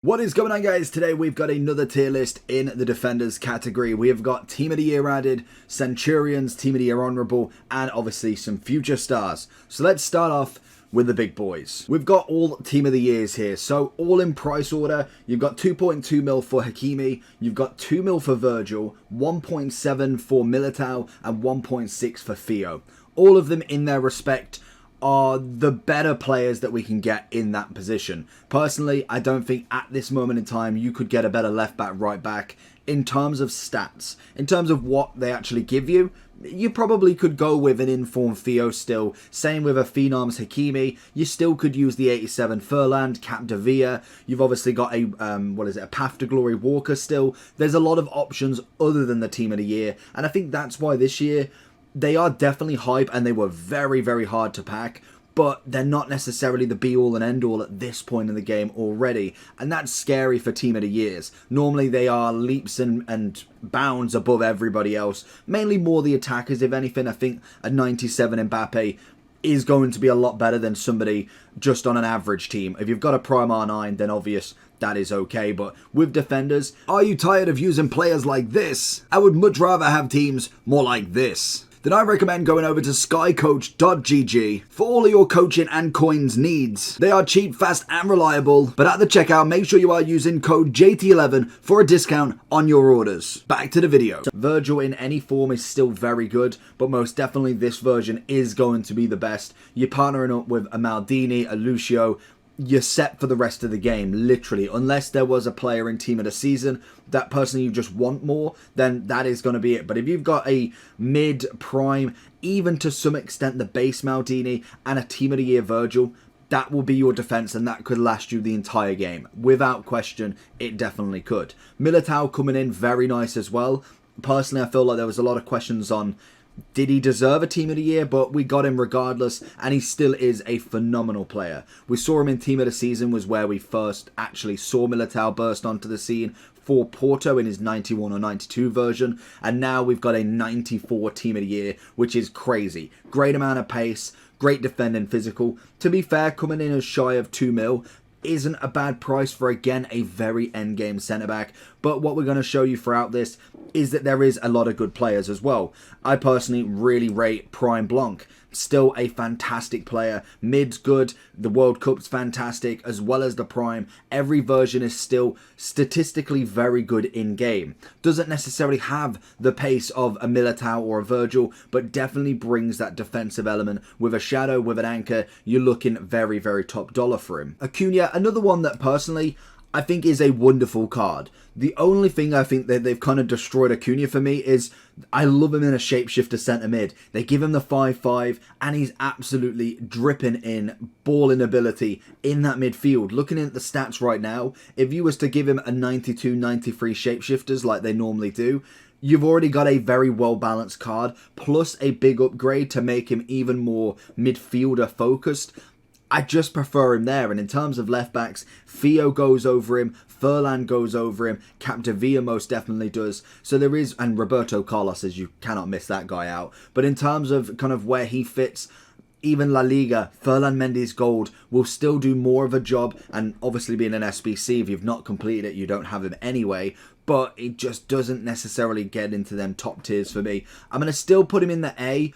What is going on, guys? Today we've got another tier list in the Defenders category. We have got Team of the Year added, Centurions, Team of the Year Honourable, and obviously some future stars. So let's start off with the big boys. We've got all Team of the Years here, so all in price order. You've got 2.2 mil for Hakimi, you've got 2 mil for Virgil, 1.7 for Militao, and 1.6 for Theo. All of them in their respect are the better players that we can get in that position. Personally, I don't think at this moment in time you could get a better left back, right back in terms of stats. In terms of what they actually give you, you probably could go with an informed Theo still. Same with a Phenoms Hakimi. You still could use the 87 Furland, Capdevia. You've obviously got a, a Path to Glory Walker still. There's a lot of options other than the Team of the Year. And I think that's why this year they are definitely hype and they were very, very hard to pack, but they're not necessarily the be-all and end-all at this point in the game already, and that's scary for Team of the Years. Normally they are leaps and bounds above everybody else, mainly more the attackers. If anything, I think a 97 Mbappe is going to be a lot better than somebody just on an average team. If you've got a Prime R9, then obvious that is okay, but with defenders, are you tired of using players like this? I would much rather have teams more like this. Then I recommend going over to skycoach.gg for all of your coaching and coins needs. They are cheap, fast and reliable, but at the checkout make sure you are using code JT11 for a discount on your orders. Back to the video. Virgil in any form is still very good, but most definitely this version is going to be the best. You're partnering up with a Maldini, a Lucio, you're set for the rest of the game, literally. Unless there was a player in Team of the Season that personally you just want more, then that is going to be it. But if you've got a mid, prime, even to some extent the base Maldini and a Team of the Year Virgil, that will be your defense and that could last you the entire game. Without question, it definitely could. Militao coming in, very nice as well. Personally, I feel like there was a lot of questions on did he deserve a Team of the Year, but we got him regardless, and he still is a phenomenal player. We saw him in Team of the Season, was where we first actually saw Militao burst onto the scene for Porto in his 91 or 92 version, and now we've got a 94 Team of the Year, which is crazy. Great amount of pace, great defending physical. To be fair, coming in as shy of 2 mil, isn't a bad price for, again, a very endgame centre-back. But what we're going to show you throughout this is that there is a lot of good players as well. I personally really rate Prime Blanc. Still a fantastic player. Mid's good. The World Cup's fantastic, as well as the Prime. Every version is still statistically very good in-game. Doesn't necessarily have the pace of a Militao or a Virgil, but definitely brings that defensive element. With a Shadow, with an Anchor, you're looking very, very top dollar for him. Acuna, another one that personally I think is a wonderful card. The only thing I think that they've kind of destroyed Acuna for me is I love him in a shapeshifter centre mid. They give him the 5-5 and he's absolutely dripping in balling ability in that midfield. Looking at the stats right now, if you was to give him a 92, 93 shapeshifters like they normally do, you've already got a very well-balanced card, plus a big upgrade to make him even more midfielder focused. I just prefer him there, and in terms of left backs, Theo goes over him, Furlan goes over him, Capdevia most definitely does. So there is, and Roberto Carlos, as you cannot miss that guy out. But in terms of kind of where he fits, even La Liga, Furlan Mendes Gold will still do more of a job, and obviously being an SBC, if you've not completed it, you don't have him anyway. But it just doesn't necessarily get into them top tiers for me. I'm going to still put him in the A.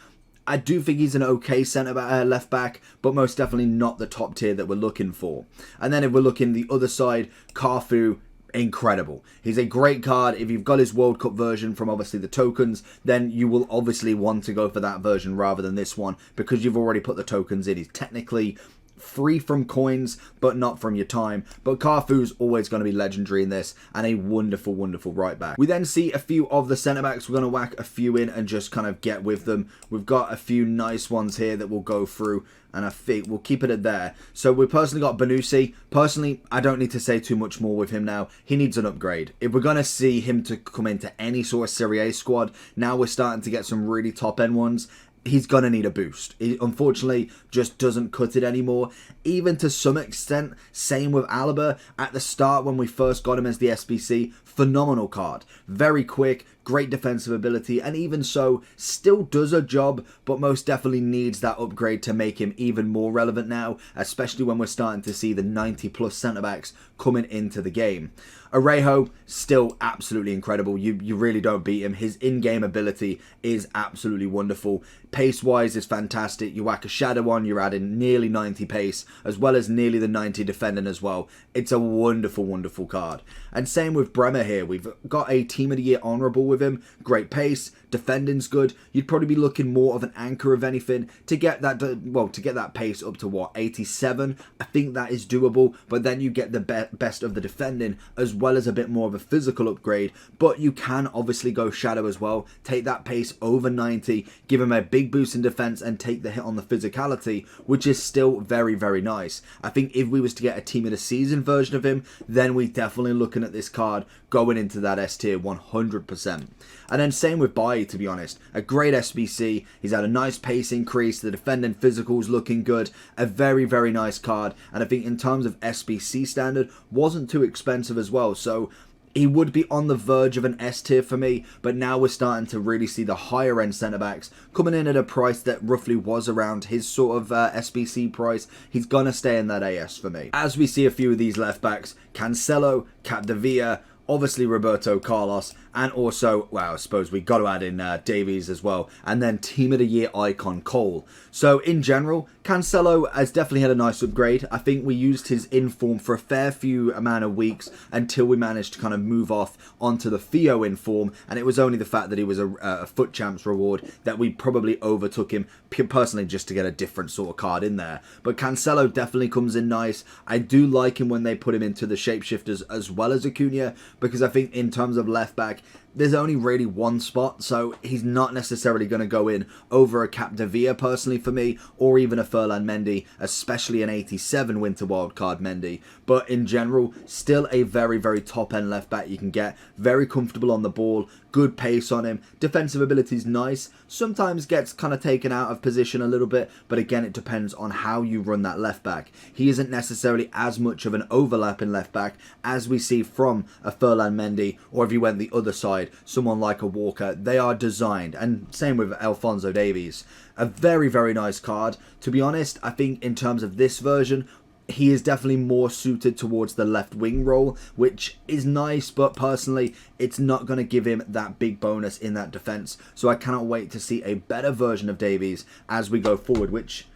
I do think he's an okay left back, but most definitely not the top tier that we're looking for. And then if we're looking the other side, Carfu, incredible. He's a great card. If you've got his World Cup version from obviously the tokens, then you will obviously want to go for that version rather than this one because you've already put the tokens in. He's technically free from coins, but not from your time. But Carfu's always going to be legendary in this, and a wonderful, wonderful right back. We then see a few of the centre backs. We're going to whack a few in and just kind of get with them. We've got a few nice ones here that we'll go through, and I think we'll keep it at there. So we personally got Bonucci. Personally, I don't need to say too much more with him now. He needs an upgrade. If we're going to see him to come into any sort of Serie A squad, now we're starting to get some really top-end ones. He's going to need a boost. He unfortunately just doesn't cut it anymore. Even to some extent, same with Alaba. At the start when we first got him as the SBC, phenomenal card. Very quick, great defensive ability, and even so, still does a job, but most definitely needs that upgrade to make him even more relevant now, especially when we're starting to see the 90 plus centre backs coming into the game. Arejo, still absolutely incredible. You really don't beat him. His in-game ability is absolutely wonderful. Pace-wise is fantastic. You whack a shadow on, you're adding nearly 90 pace, as well as nearly the 90 defending as well. It's a wonderful, wonderful card. And same with Bremer here. We've got a Team of the Year honourable with him. Great pace. Defending's good. You'd probably be looking more of an anchor of anything to get that, well, to get that pace up to what, 87? I think that is doable, but then you get the best of the defending as well as a bit more of a physical upgrade, but you can obviously go shadow as well, take that pace over 90, give him a big boost in defense and take the hit on the physicality, which is still very, very nice. I think if we was to get a team of the season version of him, then we're definitely looking at this card going into that S tier 100%. And then same with Bailly, to be honest. A great SBC. He's had a nice pace increase. The defending physical's looking good. A very, very nice card. And I think in terms of SBC standard, wasn't too expensive as well. So he would be on the verge of an S tier for me, but now we're starting to really see the higher end centre backs coming in at a price that roughly was around his sort of SBC price. He's going to stay in that AS for me. As we see a few of these left backs, Cancelo, Capdevila, obviously Roberto Carlos, and also, well, I suppose we got to add in Davies as well, and then Team of the Year icon Cole. So in general, Cancelo has definitely had a nice upgrade. I think we used his inform for a fair few amount of weeks until we managed to kind of move off onto the Theo inform, and it was only the fact that he was a FUT Champs reward that we probably overtook him personally just to get a different sort of card in there. But Cancelo definitely comes in nice. I do like him when they put him into the shapeshifters as well as Acuna, because I think in terms of left back, there's only really one spot, so he's not necessarily going to go in over a Capdevila personally for me, or even a Furlan Mendy, especially an 87 Winter Wildcard Mendy. But in general, still a very, very top-end left back you can get. Very comfortable on the ball, good pace on him, defensive ability is nice, sometimes gets kind of taken out of position a little bit, but again, it depends on how you run that left back. He isn't necessarily as much of an overlapping left back as we see from a Furlan Mendy, or if you went the other side, someone like a Walker. They are designed, and same with Alphonso Davies. A very, very nice card. To be honest, I think in terms of this version, he is definitely more suited towards the left wing role, which is nice, but personally, it's not going to give him that big bonus in that defense. So I cannot wait to see a better version of Davies as we go forward, which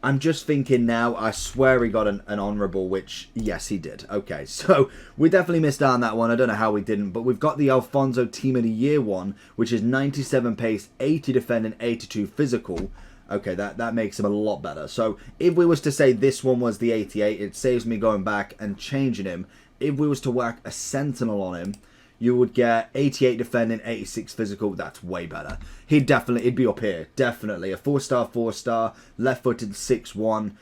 I'm just thinking now, I swear he got an honourable, which, yes, he did. Okay, so we definitely missed out on that one. I don't know how we didn't, but we've got the Alphonso Team of the Year one, which is 97 pace, 80 defending, 82 physical. Okay, that makes him a lot better. So if we was to say this one was the 88, it saves me going back and changing him. If we was to whack a Sentinel on him, you would get 88 defending, 86 physical. That's way better. He'd be up here. Definitely. A 4-star, 4-star, left-footed 6-1.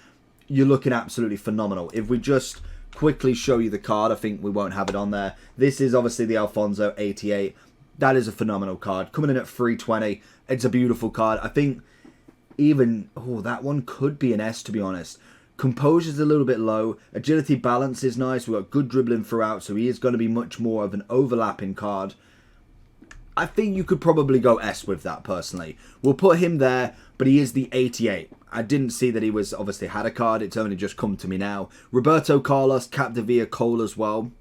You're looking absolutely phenomenal. If we just quickly show you the card, I think we won't have it on there. This is obviously the Alphonso 88. That is a phenomenal card. Coming in at 320. It's a beautiful card. I think even, that one could be an S, to be honest. Composure's a little bit low. Agility balance is nice. We've got good dribbling throughout, so he is going to be much more of an overlapping card. I think you could probably go S with that, personally. We'll put him there, but he is the 88. I didn't see that he was obviously had a card. It's only just come to me now. Roberto Carlos, Capdevila, Cole as well.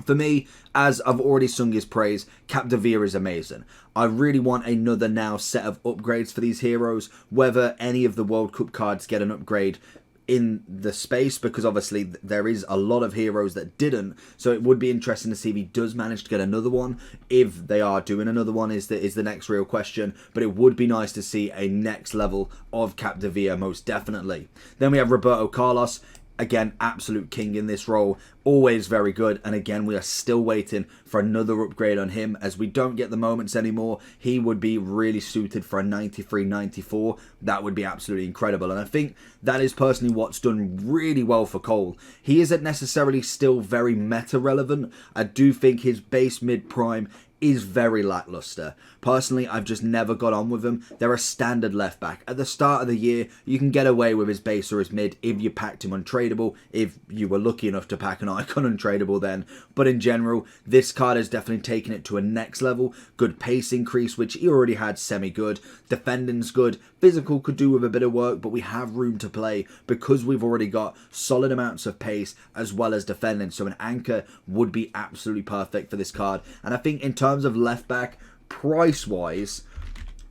For me, as I've already sung his praise, Capdevila is amazing. I really want another now set of upgrades for these heroes, whether any of the World Cup cards get an upgrade in the space, because obviously there is a lot of heroes that didn't, so it would be interesting to see if he does manage to get another one. If they are doing another one is the next real question, but it would be nice to see a next level of Capdevila, most definitely. Then we have Roberto Carlos. Again, absolute king in this role, always very good, and again, we are still waiting for another upgrade on him, as we don't get the moments anymore. He would be really suited for a 93, 94, that would be absolutely incredible, and I think that is personally what's done really well for Cole. He isn't necessarily still very meta relevant. I do think his base mid prime is very lackluster. Personally, I've just never got on with him. They're a standard left back. At the start of the year, you can get away with his base or his mid if you packed him untradeable, if you were lucky enough to pack an icon untradeable then. But in general, this card has definitely taken it to a next level. Good pace increase, which he already had semi-good. Defending's good. Physical could do with a bit of work, but we have room to play because we've already got solid amounts of pace as well as defending. So an anchor would be absolutely perfect for this card. And I think in terms of left back, price-wise,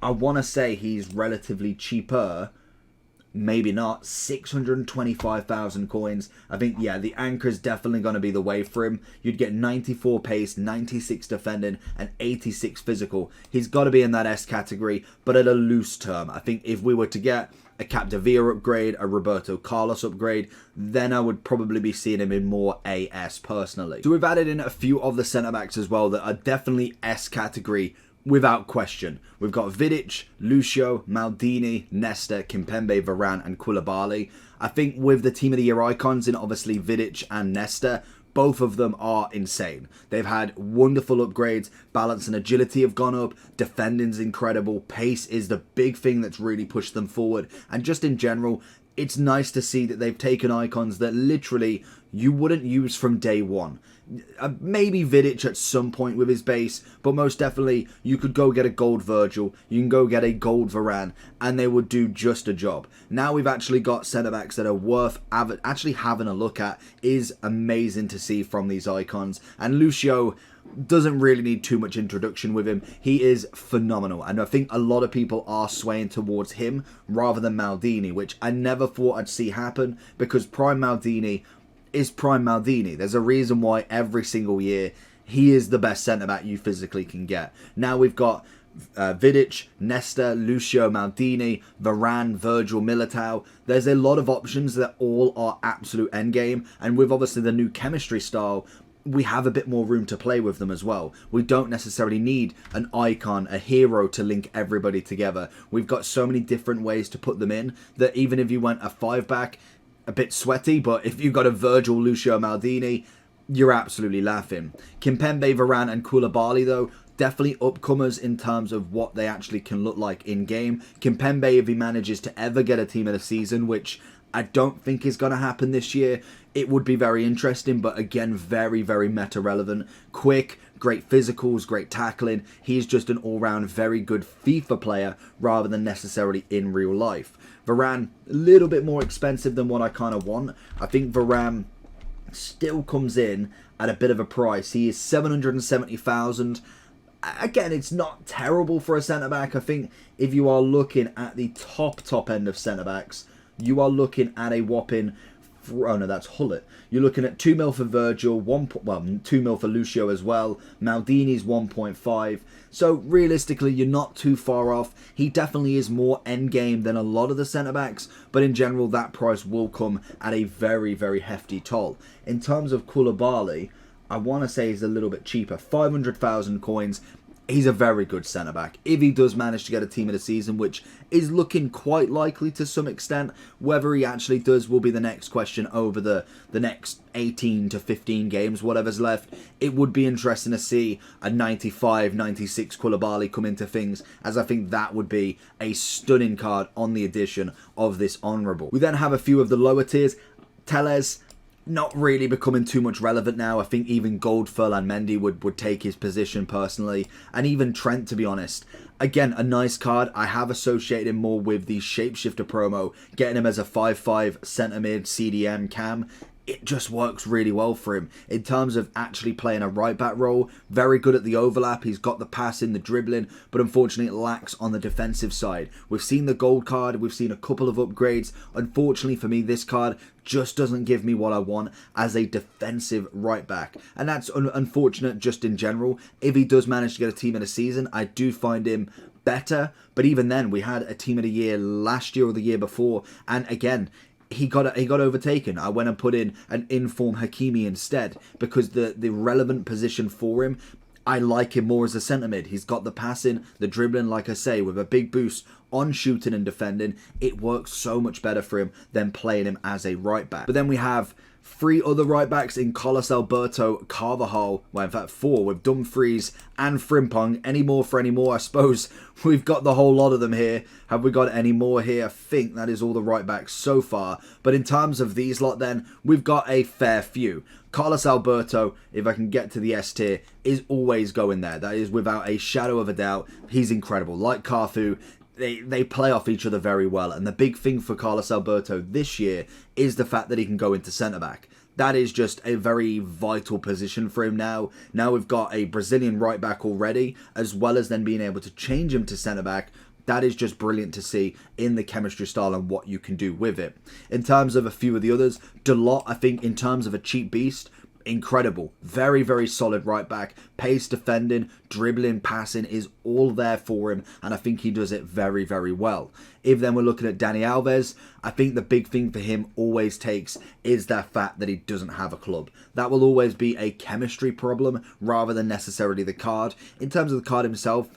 I want to say he's relatively cheaper. Maybe not. 625,000 coins. I think, yeah, the anchor is definitely going to be the way for him. You'd get 94 pace, 96 defending, and 86 physical. He's got to be in that S category, but at a loose term. I think if we were to get a Capdevia upgrade, a Roberto Carlos upgrade, then I would probably be seeing him in more AS personally. So we've added in a few of the centre-backs as well that are definitely S category without question. We've got Vidic, Lucio, Maldini, Nesta, Kimpembe, Varane and Koulibaly. I think with the Team of the Year icons in obviously Vidic and Nesta, both of them are insane. They've had wonderful upgrades. Balance and agility have gone up. Defending's incredible. Pace is the big thing that's really pushed them forward. And just in general, it's nice to see that they've taken icons that literally you wouldn't use from day one. Maybe Vidic at some point with his base, but most definitely you could go get a gold Virgil, you can go get a gold Varane, and they would do just a job. Now we've actually got centre-backs that are worth actually having a look at. Is amazing to see from these icons. And Lucio doesn't really need too much introduction with him. He is phenomenal, and I think a lot of people are swaying towards him rather than Maldini, which I never thought I'd see happen, because Prime Maldini is Prime Maldini. There's a reason why every single year he is the best centre-back you physically can get. Now we've got Vidic, Nesta, Lucio, Maldini, Varane, Virgil, Militao. There's a lot of options that all are absolute endgame, and with obviously the new chemistry style, we have a bit more room to play with them as well. We don't necessarily need an icon, a hero to link everybody together. We've got so many different ways to put them in that even if you went a 5-back, a bit sweaty, but if you've got a Virgil, Lucio, Maldini, you're absolutely laughing. Kimpembe, Varane and Koulibaly though, definitely upcomers in terms of what they actually can look like in game. Kimpembe, if he manages to ever get a team of the season, which I don't think is going to happen this year, it would be very interesting, but again, very, very meta relevant. Quick, great physicals, great tackling. He's just an all-round very good FIFA player rather than necessarily in real life. Varane, a little bit more expensive than what I kind of want. I think Varane still comes in at a bit of a price. He is 770,000. Again, it's not terrible for a centre-back. I think if you are looking at the top end of centre-backs, you are looking at a whopping... Oh no, that's Hullet. You're looking at 2 mil for Virgil, 2 mil for Lucio as well. Maldini's 1.5. So realistically, you're not too far off. He definitely is more endgame than a lot of the centre-backs, but in general, that price will come at a very, very hefty toll. In terms of Koulibaly, I want to say he's a little bit cheaper. 500,000 coins. He's a very good centre-back. If he does manage to get a team of the season, which is looking quite likely to some extent, whether he actually does will be the next question over the next 18 to 15 games, whatever's left. It would be interesting to see a 95, 96 Koulibaly come into things, as I think that would be a stunning card on the edition of this Honourable. We then have a few of the lower tiers. Telles, not really becoming too much relevant now. I think even Gold Ferland Mendy would take his position personally. And even Trent, to be honest. Again, a nice card. I have associated him more with the Shapeshifter promo. Getting him as a 5-5 centre mid CDM cam. It just works really well for him. In terms of actually playing a right back role, very good at the overlap. He's got the passing, the dribbling, but unfortunately it lacks on the defensive side. We've seen the gold card. We've seen a couple of upgrades. Unfortunately for me, this card just doesn't give me what I want as a defensive right back. And that's unfortunate just in general. If he does manage to get a team in a season, I do find him better. But even then, we had a team of the year last year or the year before. And again, he got overtaken. I went and put in an inform Hakimi instead because the relevant position for him, I like him more as a centre mid. He's got the passing, the dribbling, like I say, with a big boost on shooting and defending. It works so much better for him than playing him as a right back. But then we have 3 other right backs in Carlos Alberto, Carvajal, well in fact 4 with Dumfries and Frimpong. Any more for any more? I suppose we've got the whole lot of them here. Have we got any more here? I think that is all the right backs so far. But in terms of these lot then, we've got a fair few. Carlos Alberto, if I can get to the S tier, is always going there. That is without a shadow of a doubt. He's incredible. Like Carfu, they play off each other very well. And the big thing for Carlos Alberto this year is the fact that he can go into centre-back. That is just a very vital position for him now. Now we've got a Brazilian right-back already, as well as then being able to change him to centre-back. That is just brilliant to see in the chemistry style and what you can do with it. In terms of a few of the others, Dalot, I think in terms of a cheap beast, incredible. Very, very solid right back. Pace, defending, dribbling, passing is all there for him. And I think he does it very, very well. If then we're looking at Dani Alves, I think the big thing for him always takes is that fact that he doesn't have a club. That will always be a chemistry problem rather than necessarily the card. In terms of the card himself,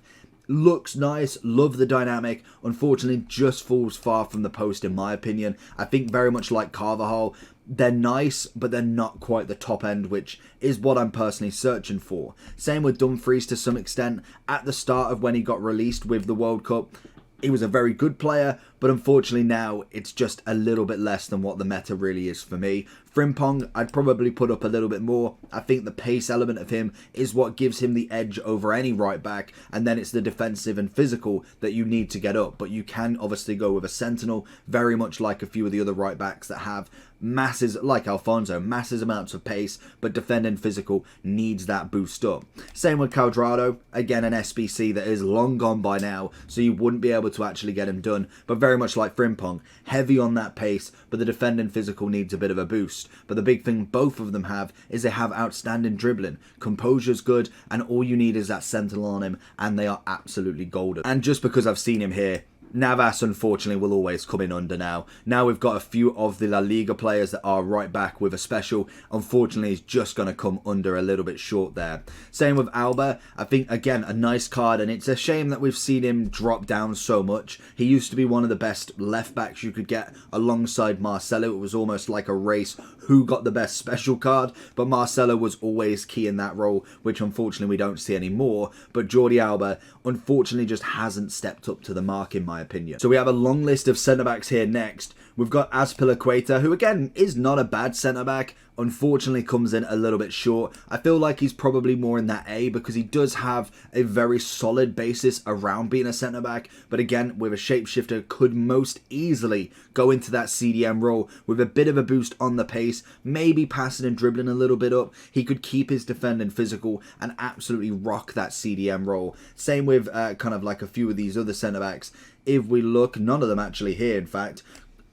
looks nice, love the dynamic, unfortunately just falls far from the post in my opinion. I think very much like Carvajal, they're nice, but they're not quite the top end, which is what I'm personally searching for. Same with Dumfries to some extent. At the start of when he got released with the World Cup, he was a very good player, but unfortunately now it's just a little bit less than what the meta really is for me. Frimpong, I'd probably put up a little bit more. I think the pace element of him is what gives him the edge over any right back, and then it's the defensive and physical that you need to get up. But you can obviously go with a sentinel, very much like a few of the other right backs that have masses, like Alfonso, massive amounts of pace, but defending physical needs that boost up. Same with Cuadrado, again an SBC that is long gone by now, so you wouldn't be able to actually get him done, but very much like Frimpong, heavy on that pace, but the defending physical needs a bit of a boost. But the big thing both of them have is they have outstanding dribbling. Composure's good, and all you need is that sentinel on him, and they are absolutely golden. And just because I've seen him here, Navas, unfortunately, will always come in under now. Now we've got a few of the La Liga players that are right back with a special. Unfortunately, he's just going to come under a little bit short there. Same with Alba. I think, again, a nice card, and it's a shame that we've seen him drop down so much. He used to be one of the best left backs you could get alongside Marcelo. It was almost like a race who got the best special card, but Marcelo was always key in that role, which unfortunately we don't see anymore. But Jordi Alba, unfortunately, just hasn't stepped up to the mark in my opinion. So we have a long list of centre-backs here next. We've got Azpilicueta, who again is not a bad centre-back, unfortunately comes in a little bit short. I feel like he's probably more in that A because he does have a very solid basis around being a centre-back, but again, with a shapeshifter, could most easily go into that CDM role with a bit of a boost on the pace, maybe passing and dribbling a little bit up. He could keep his defending physical and absolutely rock that CDM role. Same with kind of like a few of these other centre-backs. If we look, none of them actually here, in fact.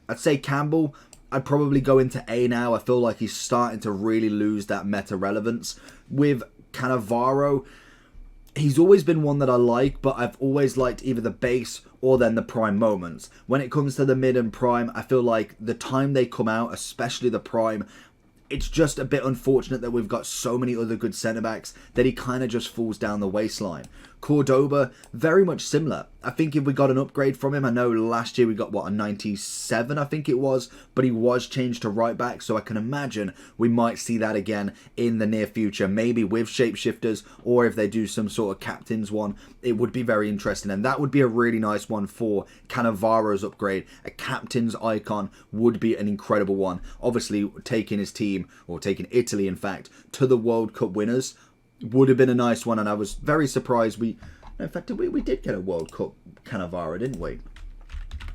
I'd say Campbell, I'd probably go into A now. I feel like he's starting to really lose that meta relevance. With Cannavaro, he's always been one that I like, but I've always liked either the base or then the prime moments. When it comes to the mid and prime, I feel like the time they come out, especially the prime, it's just a bit unfortunate that we've got so many other good centre-backs that he kind of just falls down the waistline. Cordoba, very much similar. I think if we got an upgrade from him, I know last year we got, what, a 97, I think it was, but he was changed to right back, so I can imagine we might see that again in the near future, maybe with shapeshifters, or if they do some sort of captain's one, it would be very interesting, and that would be a really nice one for Cannavaro's upgrade. A captain's icon would be an incredible one. Obviously, taking his team, or taking Italy, in fact, to the World Cup winners would have been a nice one, and I was very surprised in fact, we did get a World Cup Cannavaro, didn't we?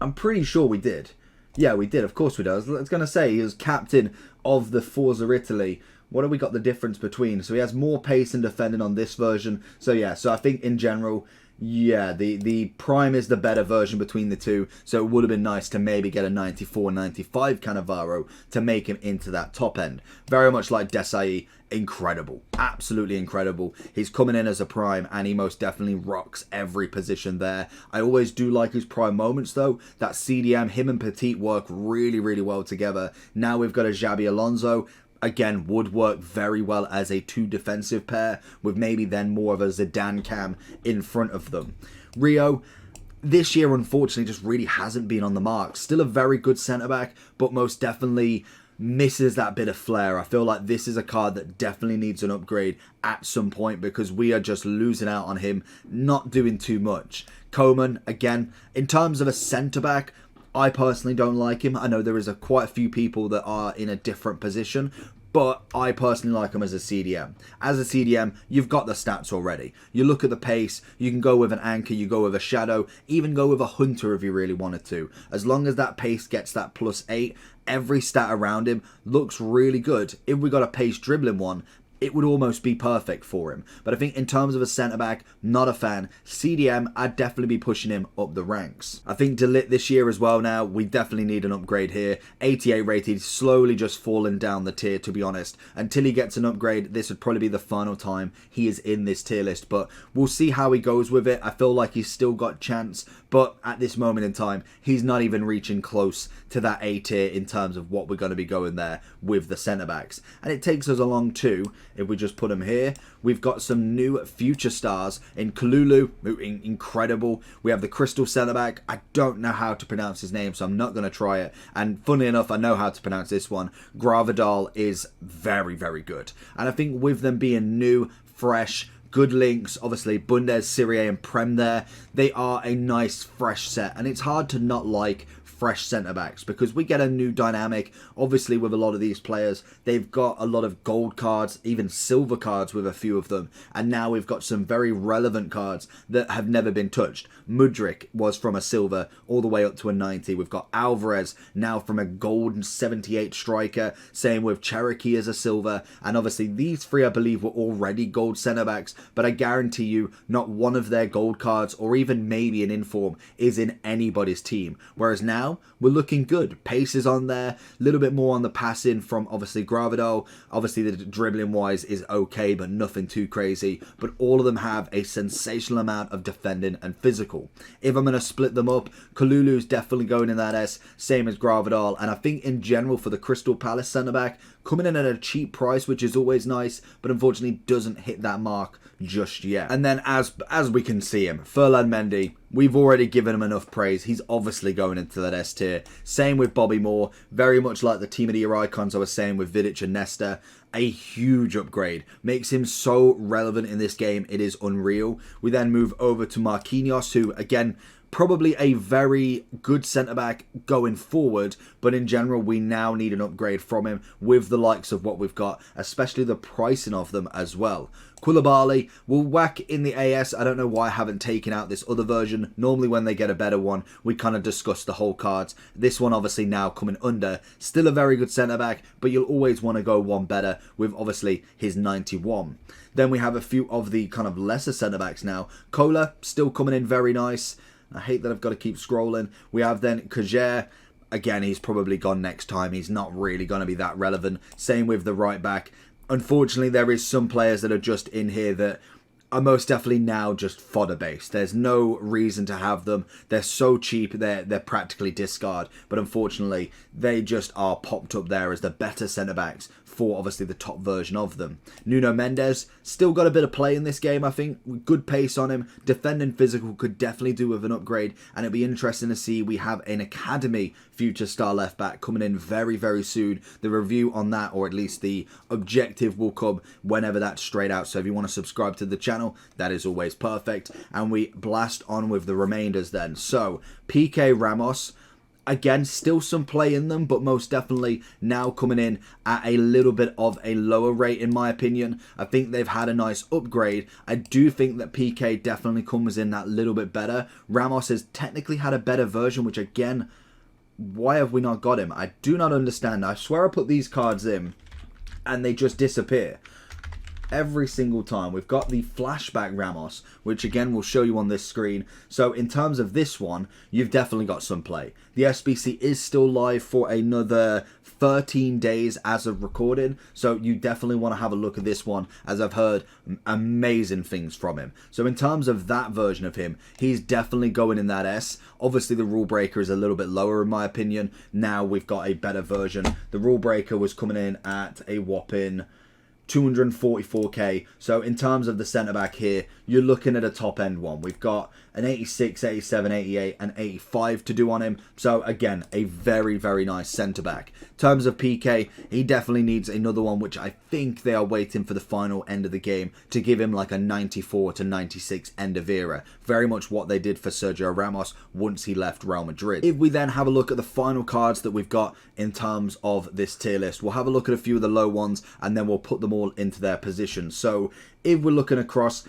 I'm pretty sure we did. Yeah, we did. Of course we did. I was going to say he was captain of the Forza Italy. What have we got the difference between? So he has more pace and defending on this version. So yeah, so I think in general, yeah, the Prime is the better version between the two. So it would have been nice to maybe get a 94, 95 Cannavaro to make him into that top end. Very much like Desai. Incredible, absolutely incredible. He's coming in as a prime and he most definitely rocks every position there. I always do like his prime moments though. That CDM, him and Petit work really, really well together. Now we've got a Xabi Alonso. Again, would work very well as a two defensive pair with maybe then more of a Zidane cam in front of them. Rio, this year unfortunately just really hasn't been on the mark. Still a very good centre-back, but most definitely misses that bit of flair. I feel like this is a card that definitely needs an upgrade at some point because we are just losing out on him not doing too much. Coman, again, in terms of a centre-back, I personally don't like him. I know there is quite a few people that are in a different position, but I personally like him as a CDM. As a CDM, you've got the stats already. You look at the pace, you can go with an anchor, you go with a shadow, even go with a hunter if you really wanted to. As long as that pace gets that +8, every stat around him looks really good. If we got a pace dribbling one, it would almost be perfect for him. But I think in terms of a centre-back, not a fan. CDM, I'd definitely be pushing him up the ranks. I think De Ligt this year as well now, we definitely need an upgrade here. 88 rated, slowly just falling down the tier, to be honest. Until he gets an upgrade, this would probably be the final time he is in this tier list. But we'll see how he goes with it. I feel like he's still got chance. But at this moment in time, he's not even reaching close to that A tier in terms of what we're going to be going there with the centre-backs. And it takes us along too. If we just put him here, we've got some new future stars in Kalulu, incredible. We have the Crystal centre-back. I don't know how to pronounce his name, so I'm not going to try it. And funnily enough, I know how to pronounce this one. Gravadal is very, very good. And I think with them being new, fresh, good links, obviously Bundes, Serie and Prem there, they are a nice fresh set. And it's hard to not like fresh centre-backs because we get a new dynamic. Obviously with a lot of these players, they've got a lot of gold cards, even silver cards with a few of them, and now we've got some very relevant cards that have never been touched. Mudryk was from a silver all the way up to a 90. We've got Alvarez now from a gold 78 striker, same with Cherokee as a silver, and obviously these three I believe were already gold centre-backs, but I guarantee you not one of their gold cards or even maybe an inform is in anybody's team, whereas now we're looking good. Pace is on there, a little bit more on the passing from obviously Gravado. Obviously the dribbling wise is okay, but nothing too crazy. But all of them have a sensational amount of defending and physical. If I'm going to split them up, Kalulu's definitely going in that S, same as Gravadal. And I think in general for the Crystal Palace centre-back, coming in at a cheap price, which is always nice, but unfortunately doesn't hit that mark just yet. And then as we can see him, Ferland Mendy, we've already given him enough praise. He's obviously going into that S tier. Same with Bobby Moore, very much like the Team of the Year icons I was saying with Vidic and Nesta. A huge upgrade. Makes him so relevant in this game, it is unreal. We then move over to Marquinhos, who again, probably a very good centre-back going forward, but in general we now need an upgrade from him with the likes of what we've got, especially the pricing of them as well. Koulibaly will whack in the AS. I don't know why I haven't taken out this other version. Normally when they get a better one, we kind of discuss the whole cards. This one obviously now coming under. Still a very good centre-back, but you'll always want to go one better with obviously his 91. Then we have a few of the kind of lesser centre-backs now. Kola still coming in very nice. I hate that I've got to keep scrolling. We have then Kajer. Again, he's probably gone next time. He's not really going to be that relevant. Same with the right back. Unfortunately, there is some players that are just in here that are most definitely now just fodder based. There's no reason to have them. They're so cheap, they're practically discard. But unfortunately, they just are popped up there as the better centre-backs for obviously the top version of them. Nuno Mendes, still got a bit of play in this game, I think. Good pace on him. Defending physical could definitely do with an upgrade. And it'd be interesting to see we have an academy future star left back coming in very, very soon. The review on that, or at least the objective, will come whenever that's straight out. So if you want to subscribe to the channel, that is always perfect. And we blast on with the remainders then. So, PK Ramos, again, still some play in them, but most definitely now coming in at a little bit of a lower rate, in my opinion. I think they've had a nice upgrade. I do think that PK definitely comes in that little bit better. Ramos has technically had a better version, which again, why have we not got him? I do not understand. I swear I put these cards in and they just disappear every single time. We've got the flashback Ramos, which again we'll show you on this screen. So in terms of this one, you've definitely got some play. The SBC is still live for another 13 days as of recording, so you definitely want to have a look at this one, as I've heard amazing things from him. So in terms of that version of him, he's definitely going in that S. Obviously the rule breaker is a little bit lower in my opinion. Now we've got a better version. The rule breaker was coming in at a whopping 244k. So in terms of the centre-back here, you're looking at a top-end one. We've got an 86, 87, 88, and 85 to do on him. So again, a very, very nice centre-back. In terms of PK, he definitely needs another one, which I think they are waiting for the final end of the game to give him like a 94 to 96 end of era. Very much what they did for Sergio Ramos once he left Real Madrid. If we then have a look at the final cards that we've got in terms of this tier list, we'll have a look at a few of the low ones and then we'll put them all into their positions. So if we're looking across,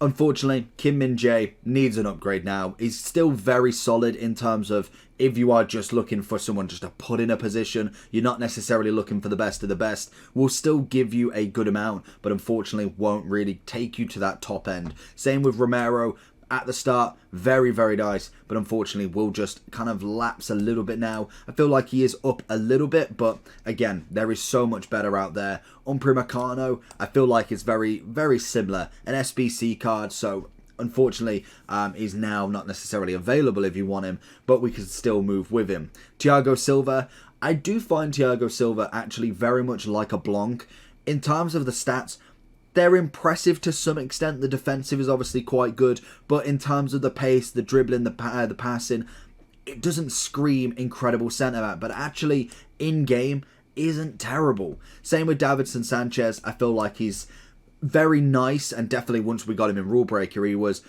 unfortunately, Kim Min-jae needs an upgrade now. He's still very solid in terms of if you are just looking for someone just to put in a position, you're not necessarily looking for the best of the best, will still give you a good amount, but unfortunately won't really take you to that top end. Same with Romero. At the start, very, very nice, but unfortunately will just kind of lapse a little bit now. I feel like he is up a little bit, but again, there is so much better out there. Upamecano, I feel like it's very, very similar. An SBC card, so unfortunately, is now not necessarily available if you want him, but we can still move with him. Thiago Silva, I do find Thiago Silva actually very much like a Blanc. In terms of the stats, they're impressive to some extent. The defensive is obviously quite good, but in terms of the pace, the dribbling, the passing, it doesn't scream incredible centre-back, but actually in-game isn't terrible. Same with Davinson Sanchez. I feel like he's very nice, and definitely once we got him in Rule Breaker, he was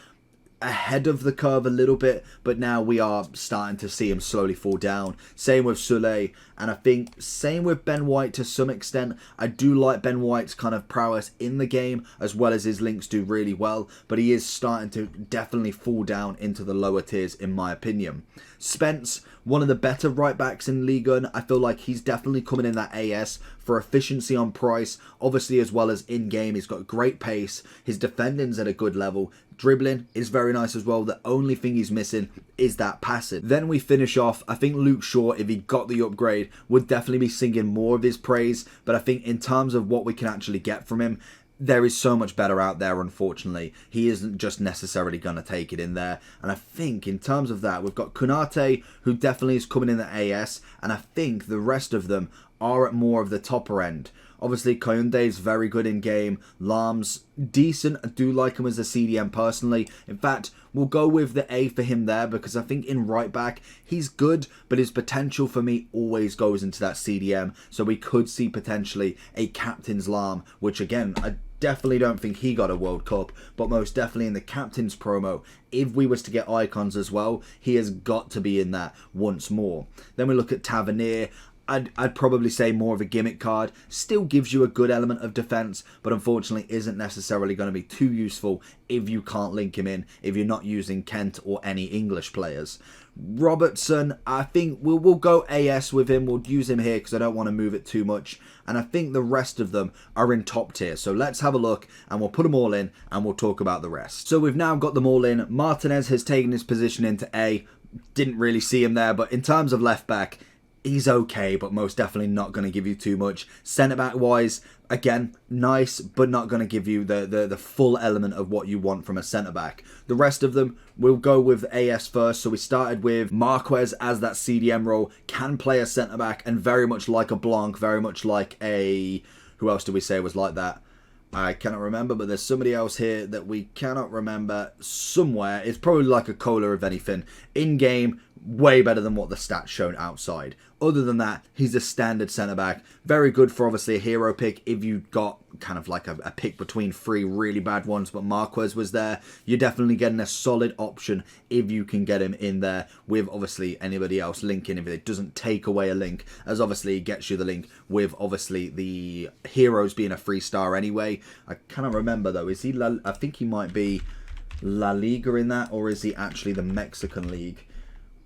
ahead of the curve a little bit, but now we are starting to see him slowly fall down. Same with Soulé, and I think same with Ben White to some extent. I do like Ben White's kind of prowess in the game, as well as his links do really well, but he is starting to definitely fall down into the lower tiers in my opinion. Spence, one of the better right backs in Ligue 1. I feel like he's definitely coming in that AS for efficiency on price, obviously, as well as in game. He's got great pace, his defending's at a good level, dribbling is very nice as well. The only thing he's missing is that passing. Then we finish off, I think Luke Shaw, if he got the upgrade, would definitely be singing more of his praise, but I think in terms of what we can actually get from him, there is so much better out there, unfortunately. He isn't just necessarily going to take it in there. And I think in terms of that, we've got Konate, who definitely is coming in the AS. And I think the rest of them are at more of the topper end. Obviously, Kounde is very good in game. Lahm's decent. I do like him as a CDM personally. In fact, we'll go with the A for him there because I think in right back, he's good, but his potential for me always goes into that CDM. So we could see potentially a captain's Lahm, which again, I definitely don't think he got a World Cup, but most definitely in the captain's promo, if we was to get icons as well, he has got to be in that once more. Then we look at Tavernier. I'd probably say more of a gimmick card. Still gives you a good element of defense, but unfortunately isn't necessarily going to be too useful if you can't link him in, if you're not using Kent or any English players. Robertson, I think we'll go AS with him. We'll use him here because I don't want to move it too much. And I think the rest of them are in top tier. So let's have a look and we'll put them all in and we'll talk about the rest. So we've now got them all in. Martinez has taken his position into A. Didn't really see him there, but in terms of left back, he's okay, but most definitely not going to give you too much. Centre-back wise, again, nice, but not going to give you the full element of what you want from a centre-back. The rest of them, we'll go with AS first. So we started with Marquez as that CDM role, can play a centre-back, and very much like a Blanc, very much like a... Who else do we say was like that? I cannot remember, but there's somebody else here that we cannot remember somewhere. It's probably like a Cola, if anything. In-game, way better than what the stats shown outside. Other than that, he's a standard centre-back. Very good for obviously a hero pick if you got kind of like a pick between three really bad ones, but Marquez was there. You're definitely getting a solid option if you can get him in there with obviously anybody else linking, if it doesn't take away a link, as obviously it gets you the link with obviously the heroes being a 3-star anyway. I cannot remember though, is he I think he might be La Liga in that, or is he actually the Mexican League?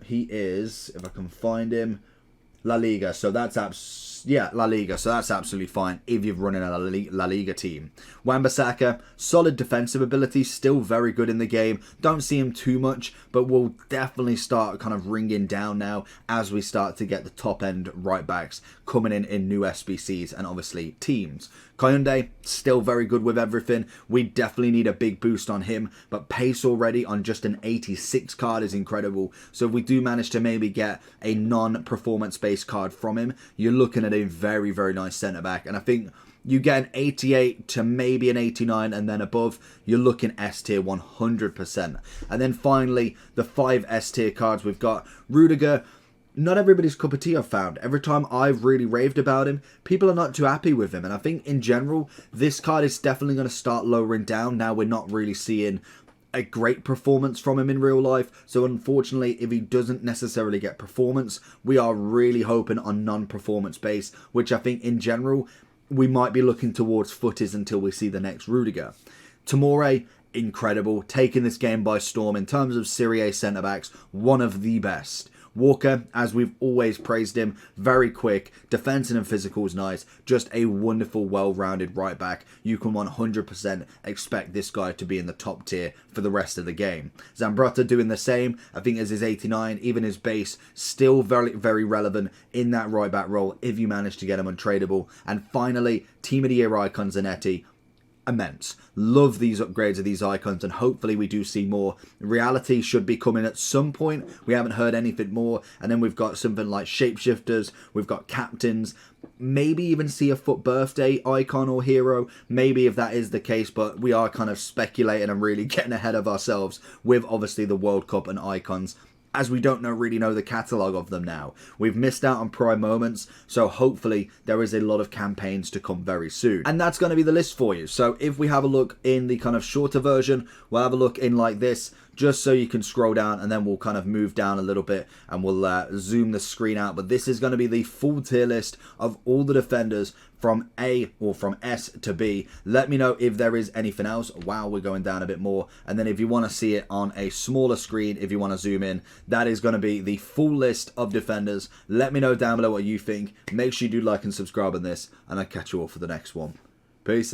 He is, if I can find him, La Liga. So that's La Liga. So that's absolutely fine if you're running a La Liga team. Wan-Bissaka, solid defensive ability, still very good in the game. Don't see him too much, but we'll definitely start kind of ringing down now as we start to get the top end right backs coming in new SBCs and obviously teams. Kounde, still very good with everything. We definitely need a big boost on him, but pace already on just an 86 card is incredible. So if we do manage to maybe get a non-performance based card from him, you're looking at a very, very nice centre-back. And I think You get an 88 to maybe an 89, and then above, you're looking S tier 100%. And then finally, the 5 S tier cards. We've got Rudiger. Not everybody's cup of tea, I've found. Every time I've really raved about him, people are not too happy with him. And I think in general, this card is definitely going to start lowering down. Now we're not really seeing a great performance from him in real life. So unfortunately, if he doesn't necessarily get performance, we are really hoping on non-performance base, which I think in general, we might be looking towards footies until we see the next Rudiger. Tomori, incredible. Taking this game by storm in terms of Serie A centre-backs, one of the best. Walker, as we've always praised him, very quick, defensive and physical is nice, just a wonderful, well-rounded right back. You can 100% expect this guy to be in the top tier for the rest of the game. Zambrotta doing the same, I think as his 89, even his base, still very, very relevant in that right back role if you manage to get him untradeable. And finally, Team of the Year icon Zanetti. Immense. Love these upgrades of these icons, and hopefully we do see more. Reality should be coming at some point. We haven't heard anything more. And then we've got something like shapeshifters, we've got captains, maybe even see a foot birthday icon or hero, maybe if that is the case, but we are kind of speculating and really getting ahead of ourselves with obviously the World Cup and icons, as we don't really know the catalogue of them now. We've missed out on prime moments, so hopefully there is a lot of campaigns to come very soon. And that's going to be the list for you. So if we have a look in the kind of shorter version, we'll have a look in like this, just so you can scroll down, and then we'll kind of move down a little bit and we'll zoom the screen out. But this is going to be the full tier list of all the defenders from A or from S to B. Let me know if there is anything else. Wow, we're going down a bit more. And then if you want to see it on a smaller screen, if you want to zoom in, that is going to be the full list of defenders. Let me know down below what you think. Make sure you do like and subscribe on this, and I'll catch you all for the next one. Peace.